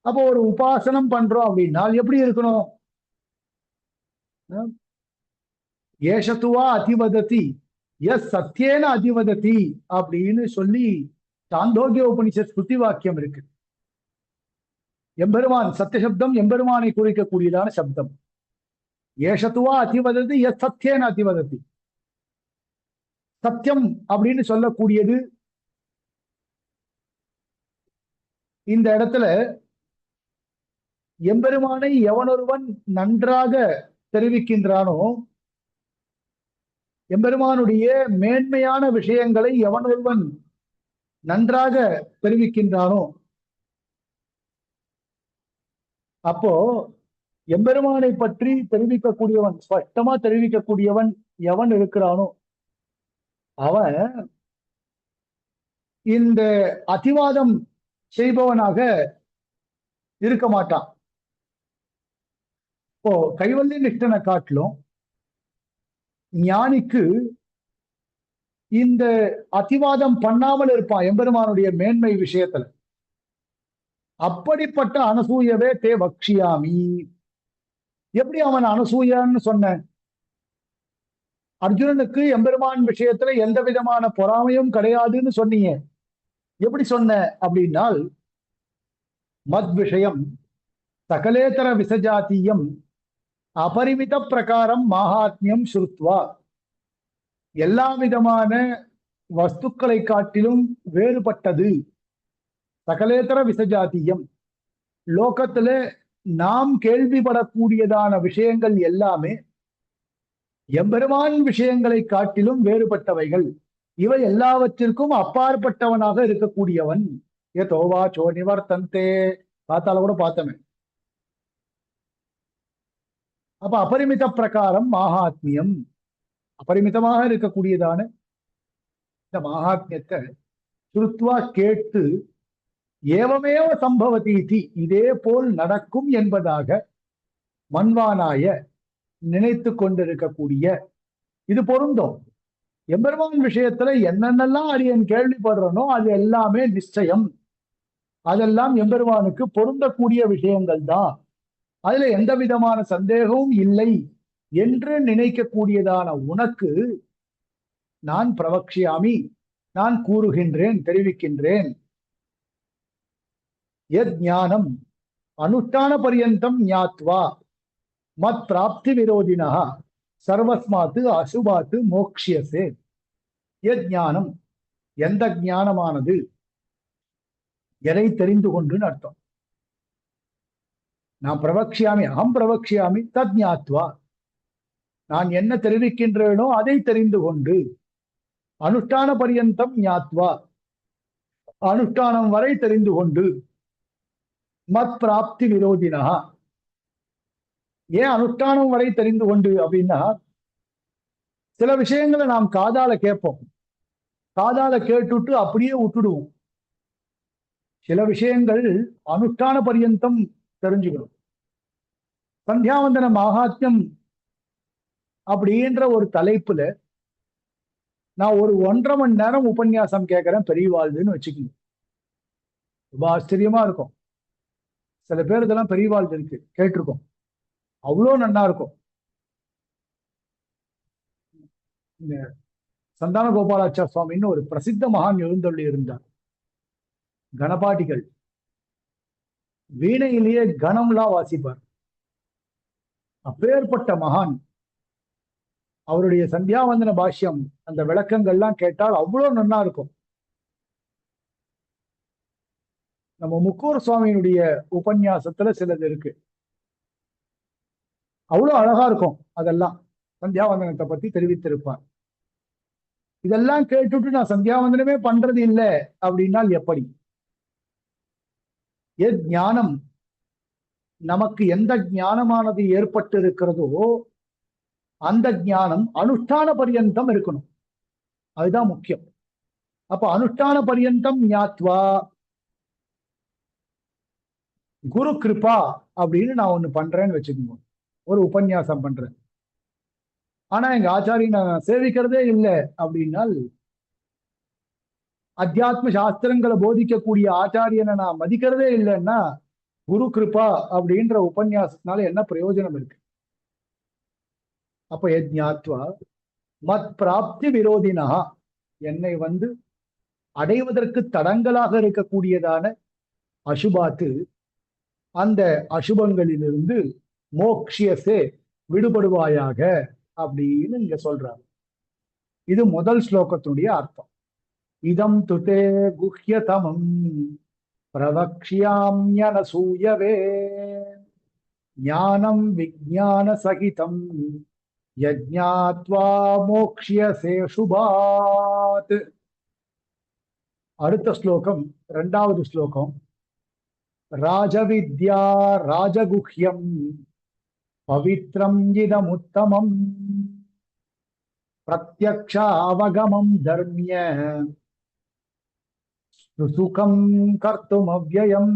அப்போ ஒரு உபாசனம் பண்றோம் அப்படின்னா எப்படி இருக்கணும்? ஏஷத்துவா அதிவததி எஸ் சத்தியேன அதிவததி அப்படின்னு சொல்லி சாந்தோக்கிய உபனிஷத் ஸ்ருதி வாக்கியம் இருக்கு. எம்பெருமான் சத்தியசப்தம் எம்பெருமானை குறிக்கக்கூடியதான சப்தம். ஏஷத்துவா அதிவததி எஸ் சத்தியேன அதிவததி. சத்தியம் அப்படின்னு சொல்லக்கூடியது இந்த இடத்துல எம்பெருமானை எவனொருவன் நன்றாக தெரிவிக்கின்றானோ, எம்பெருமானுடைய மேன்மையான விஷயங்களை எவனொருவன் நன்றாக தெரிவிக்கின்றானோ, அப்போ எம்பெருமானை பற்றி தெரிவிக்கக்கூடியவன், ஸ்பஷ்டமா தெரிவிக்கக்கூடியவன் எவன் இருக்கிறானோ அவன் இந்த அதிவாதம் செய்பவனாக இருக்க மாட்டான். இப்போ கைவல்ய நிஷ்டனை காட்டிலும் ஞானிக்கு இந்த அதிவாதம் பண்ணாமல் இருப்பான் எம்பெருமானுடைய மேன்மை விஷயத்துல. அப்படிப்பட்ட அனசூயவே தே வக்ஷியாமி. எப்படி அவன் அனசூயான்னு சொன்ன? அர்ஜுனனுக்கு எம்பெருமான் விஷயத்துல எந்த விதமான பொறாமையும் கிடையாதுன்னு சொன்னீங்க. எப்படி சொன்ன அப்படின்னால் மத் விஷயம் சகலேதர விசஜாத்தியம் அபரிமித பிரகாரம் மாஹாத்மியம் ஸ்ருத்வா, எல்லா விதமான வஸ்துக்களை காட்டிலும் வேறுபட்டது. சகலேதர விசஜாத்தியம், லோகத்துல நாம் கேள்விப்படக்கூடியதான விஷயங்கள் எல்லாமே எம்பெருமான் விஷயங்களை காட்டிலும் வேறுபட்டவைகள். இவை எல்லாவற்றிற்கும் அப்பாற்பட்டவனாக இருக்கக்கூடியவன். ஏதோவா சோ நிவர்த்தந்தே, பார்த்தால கூட பார்த்தமே. அப்ப அபரிமித பிரகாரம் மாஹாத்மியம், அபரிமிதமாக இருக்கக்கூடியதான இந்த மகாத்மியத்தை சுருத்வா கேட்டு, ஏவமேவ சம்பவதி, இதே போல் நடக்கும் என்பதாக மன்வானாய நினைத்து கொண்டிருக்கக்கூடிய, இது பொருந்தும். எம்பெருமான் விஷயத்துல என்னென்னலாம் அடியன் கேள்விப்படுறனோ அது எல்லாமே நிச்சயம், அதெல்லாம் எம்பெருமானுக்கு பொருந்தக்கூடிய விஷயங்கள் தான், அதுல எந்த விதமான சந்தேகமும் இல்லை என்று நினைக்கக்கூடியதான உனக்கு நான் பிரவக்ஷியாமி, நான் கூறுகின்றேன், தெரிவிக்கின்றேன். யத் ஞானம் அனுஷ்டான பரியந்தம் ஞாத்வா மத் பிராப்தி விரோதினா சர்வஸ்மாத்து அசுபாத்து மோக்ஷியசே. யத் ஞானம், எந்த ஞானமானது, எதை தெரிந்து கொண்டுன்னு அர்த்தம். நான் பிரவக்ஷியாமி, அகம் பிரவக்ஷியாமி தத் ஞாத்வா, நான் என்ன தெரிவிக்கின்றேனோ அதை தெரிந்து கொண்டு, அனுஷ்டான பரியந்தம் ஞாத்வா, அனுஷ்டானம் வரை தெரிந்து கொண்டு, மத் பிராப்தி விரோதினா, ஏன் அனுஷ்டானம் வரை தெரிந்து கொண்டு அப்படின்னா, சில விஷயங்களை நாம் காதால கேட்போம், காதால கேட்டுட்டு அப்படியே விட்டுடுவோம். சில விஷயங்கள் அனுஷ்டான பரியந்தம் தெரிஞ்சுக்கணும். சந்தியாவந்தன மகாத்மியம் அப்படின்ற ஒரு தலைப்புல நான் ஒரு 1.5 மணி நேரம் உபன்யாசம் கேட்கிறேன் பெரியவாழ்வுன்னு வச்சுக்கணும். ரொம்ப ஆச்சரியமா இருக்கும். சில பேர் இதெல்லாம் பெரியவாழ்வு இருக்கு கேட்டிருக்கோம், அவ்வளோ நன்னா இருக்கும். இந்த சந்தான கோபாலாச்சார சுவாமின்னு ஒரு பிரசித்த மகான் எழுந்தள்ளி இருந்தார். கணபாட்டிகள், வீணையிலேயே கணம்லாம் வாசிப்பார். அப்பேற்பட்ட மகான், அவருடைய சந்தியாவந்தன பாஷ்யம் அந்த விளக்கங்கள்லாம் கேட்டால் அவ்வளோ நன்னா இருக்கும். நம்ம முக்கூர் சுவாமியினுடைய உபன்யாசத்துல சிலது இருக்கு, அவ்வளோ அழகா இருக்கும். அதெல்லாம் சந்தியாவந்தனத்தை பத்தி தெரிவித்திருப்பார். இதெல்லாம் கேட்டுட்டு நான் சந்தியாவந்தனமே பண்றது இல்லை அப்படின்னால் எப்படி? ஞானம், நமக்கு எந்த ஞானமானது ஏற்பட்டு இருக்கிறதோ அந்த ஞானம் அனுஷ்டான பரியந்தம் இருக்கணும், அதுதான் முக்கியம். அப்ப அனுஷ்டான பரியந்தம் ஞாத்வா, குரு கிருபா அப்படின்னு நான் ஒண்ணு பண்றேன்னு வச்சுக்கோங்க, ஒரு உபன்யாசம் பண்றேன். ஆனா எங்க ஆச்சாரிய நான் சேவிக்கிறதே இல்லை அப்படின்னால், அத்தியாத்ம சாஸ்திரங்களை போதிக்கக்கூடிய ஆச்சாரியனை நான் மதிக்கிறதே இல்லைன்னா, குரு கிருபா அப்படின்ற உபன்யாசத்தினால என்ன பிரயோஜனம் இருக்கு? அப்ப யஜ்ஞாத்வா மத் பிராப்தி விரோதினா, என்னை அடைவதற்கு தடங்களாக இருக்கக்கூடியதான அசுபாத்து, அந்த அசுபங்களிலிருந்து மோக்ஷியசே, விடுபடுவாயாக அப்படின்னு இங்க சொல்றாரு. இது முதல் ஸ்லோகத்துடைய அர்த்தம். இதம் துதே குஹ்யதமம் பிரவக்ஷ்யாம்யனசூயவே ஞானம் விஜ்ஞான சகிதம் யஜ்ஞாத்வா மோக்ஷ்யசே சுபாத். அடுத்த ஸ்லோகம், 2வது ஸ்லோகம். ராஜவித்யா ராஜகுஹ்யம் பவித்ரம் இதமுத்தமம் பிரத்யக்ஷ அவகமம் தர்மிய சுசுகம் கர்த்தும் அவ்யயம்.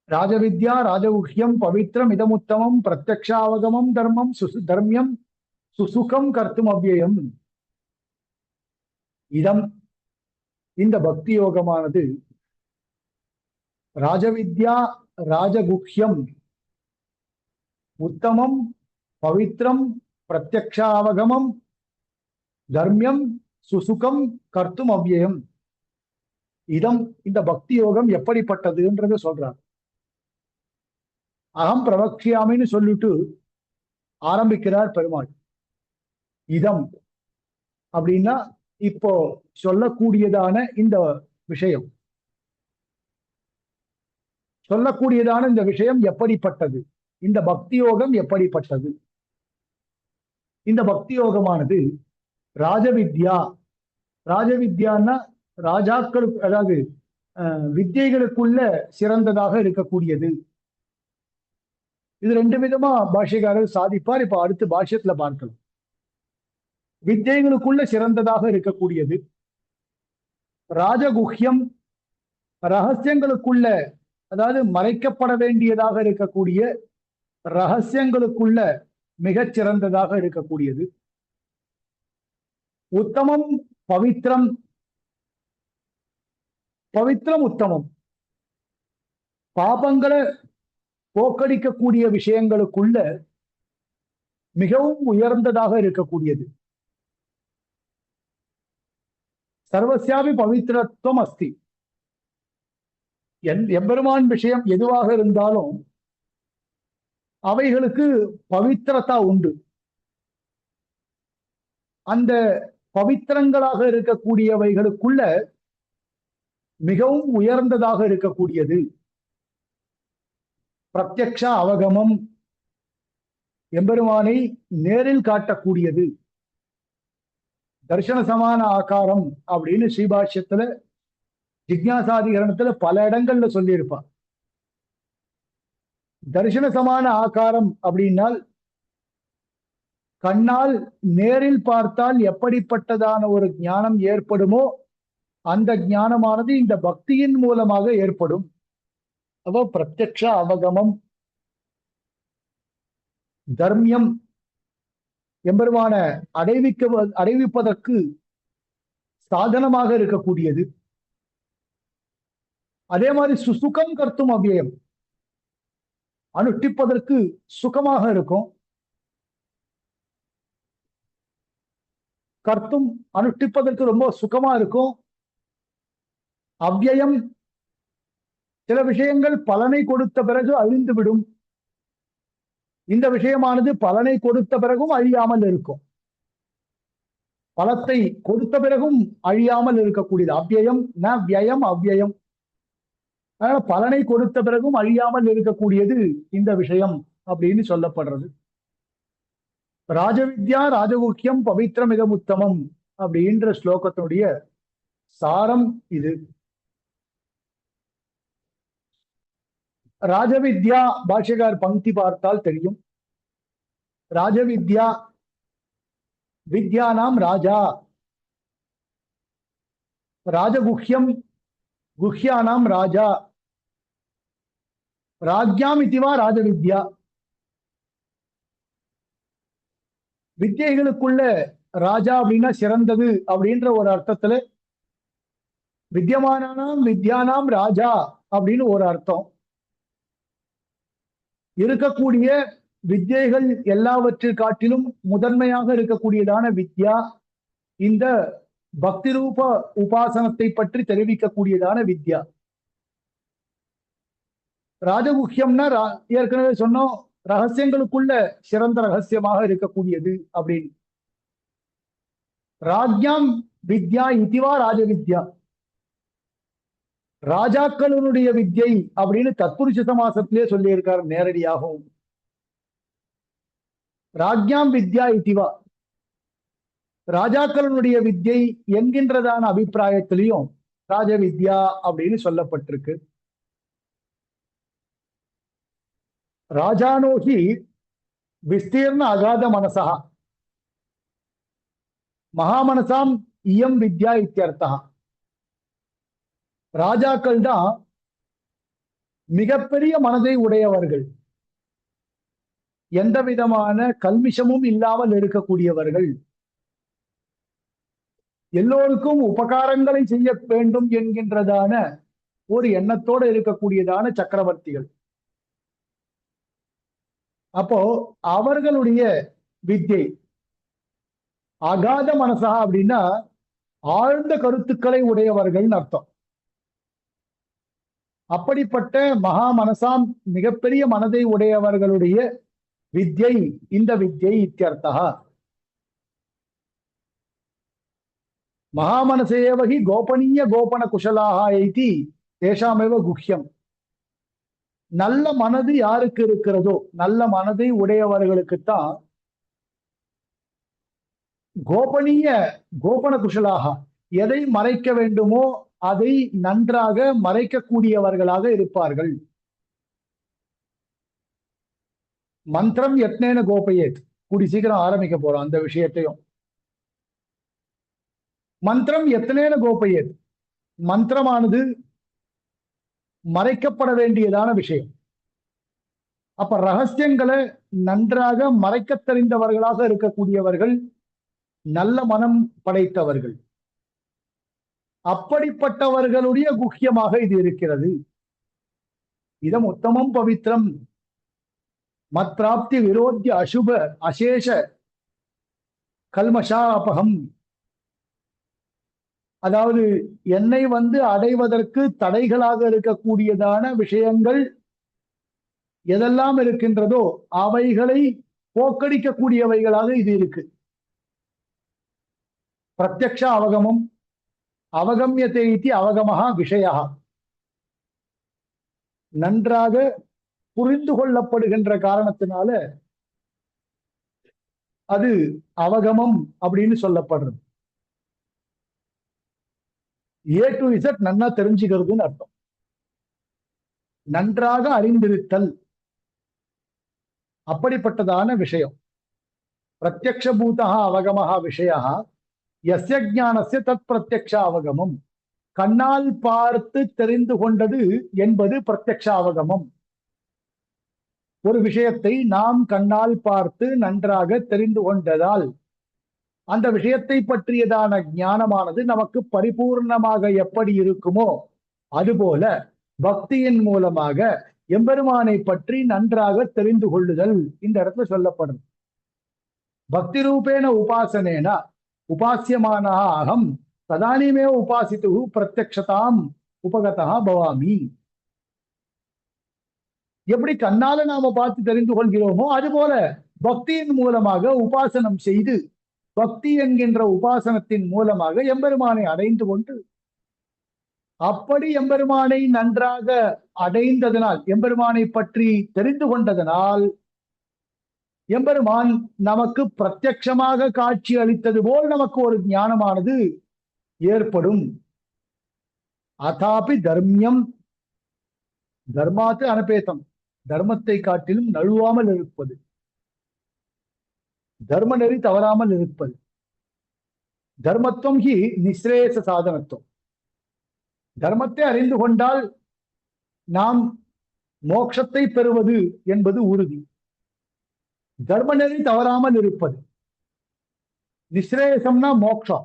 ராஜவித்யா ராஜகுஹ்யம் பவித்ரம் இதமுத்தமம் பிரத்யக்ஷாவகமம் தர்மியம் சுசுகம் கர்த்தும் அவ்யயம். இதம், இந்த பக்தி யோகமானது ராஜவித்யா ராஜகுஹ்யம் உத்தமம் பவித்ரம் பிரத்யக்ஷாவகமம் தர்மியம் சுசுகம் கர்த்தும் அவ்யயம். இதம் இந்த பக்தி யோகம் எப்படிப்பட்டதுன்றத சொல்றார். அகம் பிரவக்ஷியாமின்னு சொல்லிட்டு ஆரம்பிக்கிறார் பெருமாள். இதம் அப்படின்னா இப்போ சொல்லக்கூடியதான இந்த விஷயம், சொல்லக்கூடியதான இந்த விஷயம் எப்படிப்பட்டது, இந்த பக்தி யோகம் எப்படிப்பட்டது. இந்த பக்தி யோகமானது ராஜவித்யா, ராஜவித்யான்னா ராஜாக்களுக்கு, அதாவது வித்தியைகளுக்குள்ள சிறந்ததாக இருக்கக்கூடியது. இது ரெண்டு விதமா பாஷ்யக்காரர் சாதிப்பார். இப்ப அடுத்து பாஷ்யத்துல பார்க்கலாம். வித்தியைகளுக்குள்ள சிறந்ததாக இருக்கக்கூடியது. ராஜகுஹ்யம், ரகசியங்களுக்குள்ள, அதாவது மறைக்கப்பட வேண்டியதாக இருக்கக்கூடிய ரகசியங்களுக்குள்ள மிகச் சிறந்ததாக இருக்கக்கூடியது. உத்தமம், பவித்ரம், பவித்ரம் உத்தமம், பாபங்களை போக்கடிக்கக்கூடிய விஷயங்களுக்குள்ள மிகவும் உயர்ந்ததாக இருக்கக்கூடியது. சர்வசியாபி பவித்ரத்துவம் அஸ்தி. எம்பெருமான் விஷயம் எதுவாக இருந்தாலும் அவைகளுக்கு பவித்திரதா உண்டு. அந்த பவித்திரங்களாக இருக்கக்கூடியவைகளுக்குள்ள மிகவும் உயர்ந்ததாக இருக்கக்கூடியது பிரத்யக்ஷ அவகமம், எம்பெருமானை நேரில் காட்டக்கூடியது. தர்சன சமான ஆகாரம் அப்படின்னு ஸ்ரீபாஷ்யத்துல ஜிக்ஞாசாதிகரணத்துல பல இடங்கள்ல சொல்லியிருப்பான். தர்சன சமான ஆகாரம் அப்படின்னால் கண்ணால் நேரில் பார்த்தால் எப்படிப்பட்டதான ஒரு ஞானம் ஏற்படுமோ அந்த ஞானமானது இந்த பக்தியின் மூலமாக ஏற்படும். அப்போ பிரத்யக்ஷ அவகமம், தர்மியம், எம்பெருமான அடைவிப்பதற்கு சாதனமாக இருக்கக்கூடியது. அதே மாதிரி சுசுகம் கர்த்தும் அவ்வியம், அனுஷ்டிப்பதற்கு சுகமாக இருக்கும். கர்த்தும் அனுஷ்டிப்பதற்கு ரொம்ப சுகமா இருக்கும். அவ்யயம், சில விஷயங்கள் பலனை கொடுத்த பிறகு அழிந்துவிடும். இந்த விஷயமானது பலனை கொடுத்த பிறகும் அழியாமல் இருக்கும். பலத்தை கொடுத்த பிறகும் அழியாமல் இருக்கக்கூடியது. அவ்யயம் ந வியம் அவ்யயம். அதனால பலனை கொடுத்த பிறகும் அழியாமல் இருக்கக்கூடியது இந்த விஷயம் அப்படின்னு சொல்லப்படுறது. ராஜவித்யா ராஜகுக்கியம் பவித்ரம் மிக உத்தமம் அப்படின்ற ஸ்லோகத்தினுடைய சாரம் இது. ராஜவித்யா பாஷ்யக்கார் பங்கி பார்த்தால் தெரியும். ராஜவித்யா, வித்யானாம் ராஜா, ராஜகுஹ்யம் குஹ்யானாம் ராஜா, ராஜ்யாம் இதுவா ராஜவித்யா. வித்தியைகளுக்குள்ள ராஜா அப்படின்னா சிறந்தது அப்படின்ற ஒரு அர்த்தத்துல, வித்யமானாம் வித்யானாம் ராஜா அப்படின்னு ஒரு அர்த்தம். இருக்கக்கூடிய வித்யைகள் எல்லாவற்றை காட்டிலும் முதன்மையாக இருக்கக்கூடியதான வித்யா இந்த பக்தி ரூப உபாசனத்தை பற்றி தெரிவிக்கக்கூடியதான வித்யா. ராஜகுஹ்யம்னா ஏற்கனவே சொன்னோம், ரகசியங்களுக்குள்ள சிறந்த ரகசியமாக இருக்கக்கூடியது அப்படின்னு. ராஜ்யாம் வித்யா இதுவா ராஜவித்யா, ராஜாக்களுடைய வித்யை அப்படின்னு தத்புருஷ சமாசத்திலே சொல்லி இருக்கார் நேரடியாகவும். ராஜ்யாம் வித்யா இதுவா, ராஜாக்களுடைய வித்யை என்கின்றதான அபிப்பிராயத்திலையும் ராஜவித்யா அப்படின்னு சொல்லப்பட்டிருக்கு. ராஜானோகி விஸ்தீர்ண அகாத மனசா மகாமனசாம் இயம் வித்யா இத்தியர்த்தா. ராஜாக்கள் தான் மிகப்பெரிய மனதை உடையவர்கள், எந்த விதமான கல்மிஷமும் இல்லாமல் இருக்கக்கூடியவர்கள், எல்லோருக்கும் உபகாரங்களை செய்ய வேண்டும் என்கின்றதான ஒரு எண்ணத்தோடு இருக்கக்கூடியதான சக்கரவர்த்திகள். அப்போ அவர்களுடைய வித்யை அகாத மனசா அப்படின்னா ஆழ்ந்த கருத்துக்களை உடையவர்கள் அர்த்தம். அப்படிப்பட்ட மகா மனசாம் மிகப்பெரிய மனதை உடையவர்களுடைய வித்யை இந்த வித்யை இத்தியர்த்தா. மகாமனசேவகி கோபனீய கோபன குஷலாக ஐதி தேஷாமேவ குஹ்யம். நல்ல மனது யாருக்கு இருக்கிறதோ, நல்ல மனதை உடையவர்களுக்குத்தான் கோபனீய கோபன குஷலாக, எதை மறைக்க வேண்டுமோ அதை நன்றாக மறைக்கக்கூடியவர்களாக இருப்பார்கள். மந்திரம் யத்னேன கோபயேத், கூடி சீக்கிரம் ஆரம்பிக்க போறோம் அந்த விஷயத்தையும். மந்திரம் யத்னேன கோபயேத், மந்திரமானது மறைக்கப்பட வேண்டியதான விஷயம். அப்ப ரகசியங்களை நன்றாக மறைக்க தெரிந்தவர்களாக இருக்கக்கூடியவர்கள் நல்ல மனம் படைத்தவர்கள். அப்படிப்பட்டவர்களுடைய குஹ்யமாக இது இருக்கிறது. இதம் உத்தமம் பவித்ரம் மத் பிராப்தி விரோத்திய அசுப அசேஷ கல்மஷாபகம். அதாவது என்னை அடைவதற்கு தடைகளாக இருக்கக்கூடியதான விஷயங்கள் எதெல்லாம் இருக்கின்றதோ அவைகளை போக்கடிக்கக்கூடியவைகளாக இது இருக்கு. பிரத்யக்ஷ அவகமம் அவகமியத்தை இத்தி அவகமஹா விஷயா. நன்றாக புரிந்து கொள்ளப்படுகின்ற காரணத்தினால அது அவகமம் அப்படின்னு சொல்லப்படுறது. ஏ டு இசட் நன்னா தெரிஞ்சுக்கிறதுன்னு அர்த்தம். நன்றாக அறிந்திருத்தல் அப்படிப்பட்டதான விஷயம். பிரத்யக்ஷ பூதா அவகமஹா விஷயா யஸ்ய ஞானஸ்ய தத் பிரத்யக்ஷ அவகமம். கண்ணால் பார்த்து தெரிந்து கொண்டது என்பது பிரத்யக்ஷ அவகமம். ஒரு விஷயத்தை நாம் கண்ணால் பார்த்து நன்றாக தெரிந்து கொண்டதால் அந்த விஷயத்தை பற்றியதான ஞானமானது நமக்கு பரிபூர்ணமாக எப்படி இருக்குமோ அதுபோல பக்தியின் மூலமாக எம்பெருமானை பற்றி நன்றாக தெரிந்து கொள்ளுதல் இந்த இடத்துல சொல்லப்படுது. பக்தி ரூபேன உபாசனேன உபாசியமானா அகம் ததானிமே உபாசித்து பிரத்யக்ஷதாம் உபகதா பவாமி. எப்படி கண்ணால நாம பார்த்து தெரிந்து கொள்கிறோமோ அதுபோல பக்தியின் மூலமாக உபாசனம் செய்து பக்தி என்கின்ற உபாசனத்தின் மூலமாக எம்பெருமானை அடைந்து கொண்டு அப்படி எம்பெருமானை நன்றாக அடைந்ததனால் எம்பெருமானை பற்றி தெரிந்து கொண்டதனால் எம்பெருமான் நமக்கு பிரத்யட்சமாக காட்சி அளித்தது போல் நமக்கு ஒரு ஞானமானது ஏற்படும். அதாபி தர்மியம் தர்மாத்து அனபேதம், தர்மத்தை காட்டிலும் நழுவாமல் இருப்பது, தர்ம நெறி தவறாமல் இருப்பது. தர்மத்துவம் ஹி நிஸ்ரேயச சாதனத்துவம். தர்மத்தை அறிந்து கொண்டால் நாம் மோட்சத்தை பெறுவது என்பது உறுதி. தர்ம நெறி தவறாமல் இருப்பது. நிஸ்ரேயசம்னா மோட்சம்.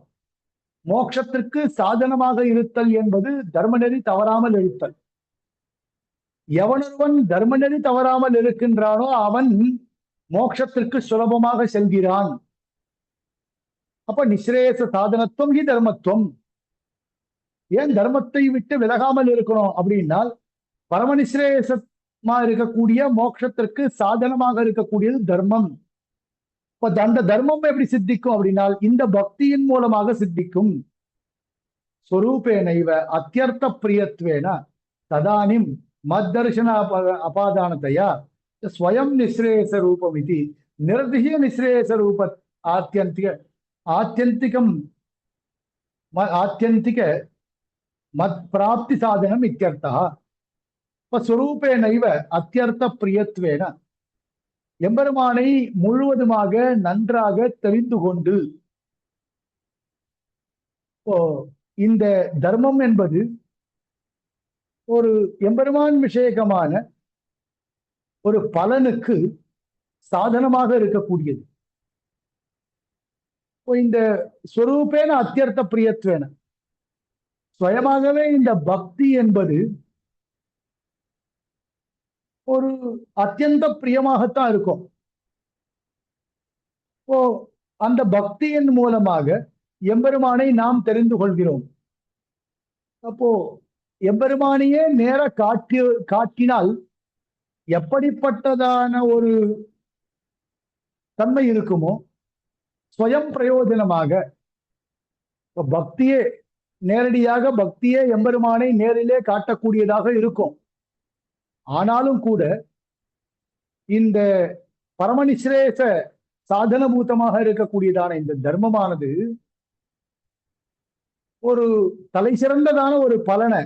மோட்சத்திற்கு சாதனமாக இருத்தல் என்பது தர்ம நெறி தவறாமல் இருத்தல். எவனொருவன் தர்ம நெறி தவறாமல் இருக்கின்றானோ அவன் மோட்சத்திற்கு சுலபமாக செல்கிறான். அப்ப நிஸ்ரேயச சாதனத்துவம் ஹி தர்மத்துவம். ஏன் தர்மத்தை விட்டு விலகாமல் இருக்கணும் அப்படின்னால் பரம நிஸ்ரேயசமா இருக்கக்கூடிய மோட்சத்திற்கு சாதனமாக இருக்கக்கூடியது தர்மம். இப்ப அந்த தர்மம் எப்படி சித்திக்கும் அப்படின்னால் இந்த பக்தியின் மூலமாக சித்திக்கும். ஸ்வரூபேனைவ அத்தியர்த்த பிரியத்வேன ததானிம் மத்தர்ஷன அபாதானத்தையா ஸ்வயம் நிஸ்ரேயச ரூபம் இது நிர்திஹ்ய நிஸ்ரேயச ரூப ஆத்தியந்திகம் ஆத்தியந்திக மத் பிராப்தி சாதனம் இத்தியர்த்தா. இப்ப ஸ்வரூபேனைவ அத்தியர்த்த பிரியத்வேன எம்பெருமானை முழுவதுமாக நன்றாக தெரிந்து கொண்டு இந்த தர்மம் என்பது ஒரு எம்பெருமான் விஷயகமான ஒரு பலனுக்கு சாதனமாக இருக்கக்கூடியது. இந்த ஸ்வரூபேன அத்தியர்த்த பிரியத்வேன சுயமாகவே இந்த பக்தி என்பது ஒரு அத்தியந்த பிரியமாகத்தான் இருக்கும். அந்த பக்தியின் மூலமாக எம்பெருமானை நாம் தெரிந்து கொள்கிறோம். அப்போ எம்பெருமானையே நேர காட்டினால் எப்படிப்பட்டதான ஒரு தன்மை இருக்குமோ, ஸ்வயம் பிரயோஜனமாக பக்தியே நேரடியாக பக்தியே எம்பெருமானை நேரிலே காட்டக்கூடியதாக இருக்கும். ஆனாலும் கூட இந்த பரமநிஸ்ரேஷ சாதனபூதமாக இருக்கக்கூடியதான இந்த தர்மமானது ஒரு தலை சிறந்ததான ஒரு பலனை,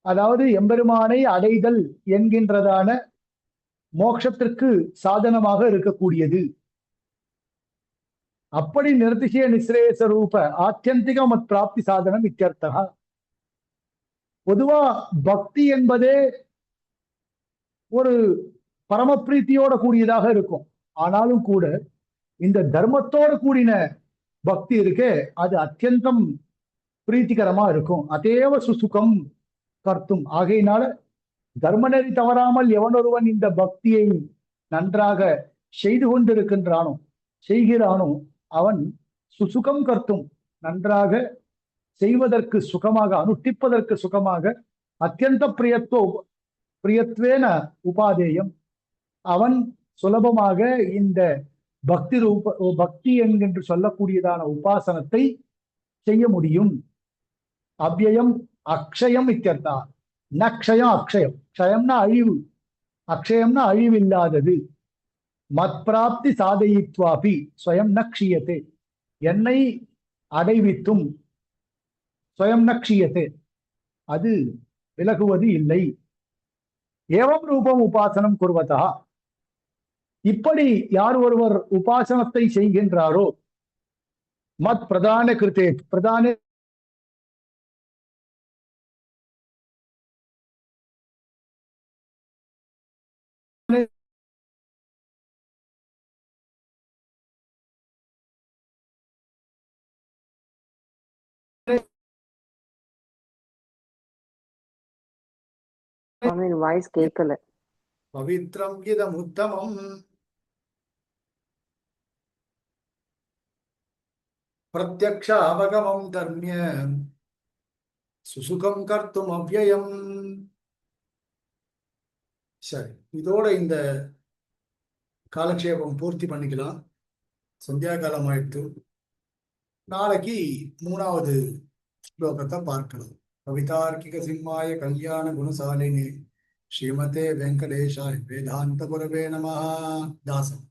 அதாவது எம்பெருமானை அடைதல் என்கின்றதான மோட்சத்திற்கு சாதனமாக இருக்கக்கூடியது. அப்படி நிர்திசய நிஸ்ரேஷ ரூப ஆத்தியந்திக மத் பிராப்தி சாதனம் இத்தியர்த்தா. பொதுவா பக்தி என்பதே ஒரு பரமபிரீத்தியோட கூடியதாக இருக்கும். ஆனாலும் கூட இந்த தர்மத்தோடு கூடின பக்தி இருக்கே, அது அத்தியந்தம் பிரீத்திகரமா இருக்கும். அதேவ சுசுகம் கர்த்தும். ஆகையினால தர்மநெறி தவறாமல் எவனொருவன் இந்த பக்தியை நன்றாக செய்கிறானோ அவன் சுசுகம் கர்த்தும், நன்றாக செய்வதற்கு சுகமாக, அனுஷ்டிப்பதற்கு சுகமாக, அத்தியந்த பிரியத்வேன உபாதேயம், அவன் சுலபமாக இந்த பக்தி என்கின்ற சொல்லக்கூடியதான உபாசனத்தை செய்ய முடியும். அவ்யயம் அக்ஷயம் இத்தியர்த்தா. நக்ஷயம் அக்ஷயம். க்ஷயம்னா அழிவு, அக்ஷயம்னா அழிவில்லாதது. மத்பிராப்தி சாதயித்வாபி ஸ்வயம் நக்ஷியத்தே. என்னை அடைவித்தும் ஸ்வயம் நக்ஷியத்தே, அது விலகுவது இல்லை. ஏவம் ரூபம் உபாசனம் குர்வதா. இப்படி யார் ஒருவர் உபாசனத்தை செய்கின்றாரோ, மத் பிரதான கிருத்தே, பிரதான வாய்ஸ் கேட்கல. பவித்ரம் இதமுத்தமம் பிரத்யக்ஷ அவகமம் தர்மிய சுசுகம் கர்த்தும் அவ்யயம். சரி, இதோட இந்த காலக்ஷேபம் பூர்த்தி பண்ணிக்கலாம். சந்தியா காலம் ஆயிடுத்து. நாளைக்கு 3வது ஸ்லோகத்தை பார்க்கலாம். கவிதார்க்கிக சிம்மாய கல்யாண குணசாலினி ஸ்ரீமதே வெங்கடேஷாய வேதாந்த குரவே நமः. தாசம்.